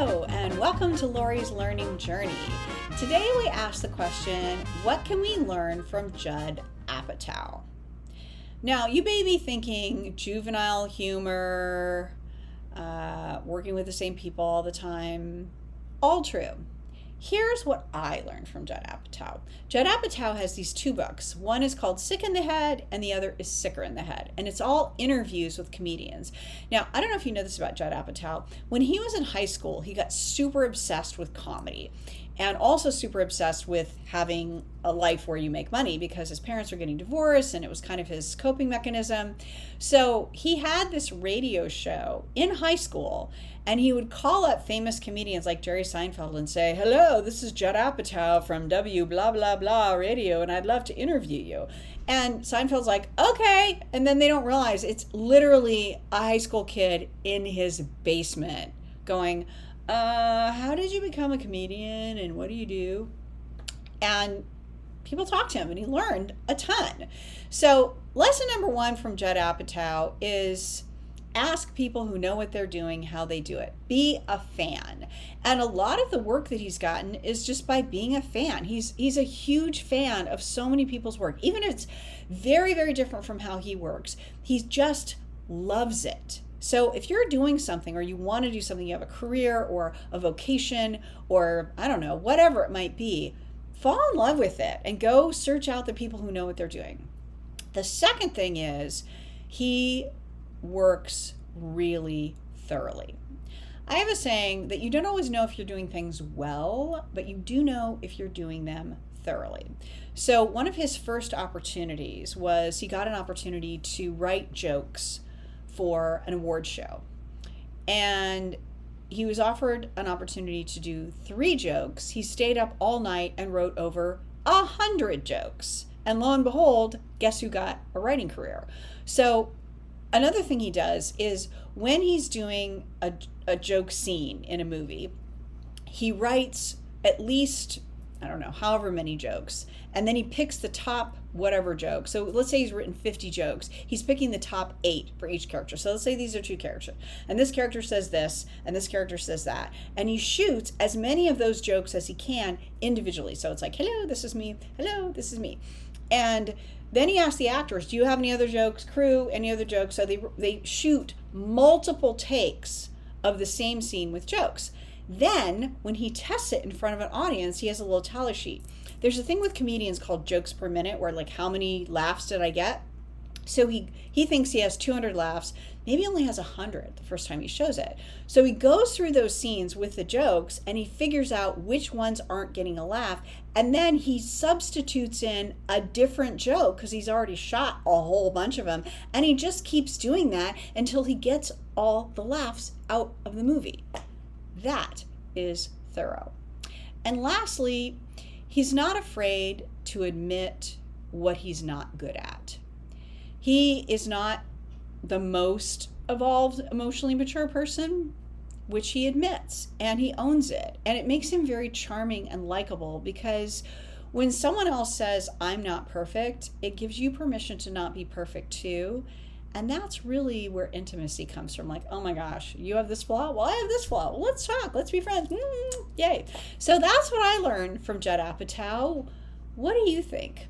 Hello, and welcome to Lori's Learning Journey. Today we ask the question, what can we learn from Judd Apatow? Now, you may be thinking juvenile humor, working with the same people all the time. All true. Here's what I learned from Judd Apatow. Judd Apatow has these two books. One is called Sick in the Head, and the other is Sicker in the Head. And it's all interviews with comedians. Now, I don't know if you know this about Judd Apatow. When he was in high school, he got super obsessed with comedy and also super obsessed with having a life where you make money because his parents were getting divorced and it was kind of his coping mechanism. So he had this radio show in high school, and he would call up famous comedians like Jerry Seinfeld and say, "Hello, this is Judd Apatow from W blah blah blah radio, and I'd love to interview you." And Seinfeld's like, "Okay." And then they don't realize it's literally a high school kid in his basement going, how did you become a comedian and what do you do? And people talked to him and he learned a ton. So lesson number one from Judd Apatow is ask people who know what they're doing how they do it. Be a fan. And a lot of the work that he's gotten is just by being a fan. He's a huge fan of so many people's work. Even if it's very, very different from how he works, he just loves it. So if you're doing something or you want to do something, you have a career or a vocation or I don't know, whatever it might be, fall in love with it and go search out the people who know what they're doing. The second thing is he works really thoroughly. I have a saying that you don't always know if you're doing things well, but you do know if you're doing them thoroughly. So one of his first opportunities was he got an opportunity to write jokes for an award show. And he was offered an opportunity to do 3 jokes. He stayed up all night and wrote over 100 jokes. And lo and behold, guess who got a writing career? So another thing he does is when he's doing a joke scene in a movie, he writes at least, I don't know, however many jokes. And then he picks the top whatever joke. So let's say he's written 50 jokes. He's picking the top 8 for each character. So let's say these are 2 characters. And this character says this, and this character says that. And he shoots as many of those jokes as he can individually. So it's like, hello, this is me. Hello, this is me. And then he asks the actors, do you have any other jokes? Crew, any other jokes? So they shoot multiple takes of the same scene with jokes. Then, when he tests it in front of an audience, he has a little tally sheet. There's a thing with comedians called jokes per minute, where like, how many laughs did I get? So he thinks he has 200 laughs, maybe only has 100 the first time he shows it. So he goes through those scenes with the jokes, and he figures out which ones aren't getting a laugh, and then he substitutes in a different joke, because he's already shot a whole bunch of them, and he just keeps doing that until he gets all the laughs out of the movie. That is thorough. And lastly, he's not afraid to admit what he's not good at. He is not the most evolved, emotionally mature person, which he admits, and he owns it. And it makes him very charming and likable because when someone else says, I'm not perfect, it gives you permission to not be perfect too. And that's really where intimacy comes from. Like, oh my gosh, you have this flaw? Well, I have this flaw. Well, let's talk. Let's be friends. Yay. So that's what I learned from Judd Apatow. What do you think?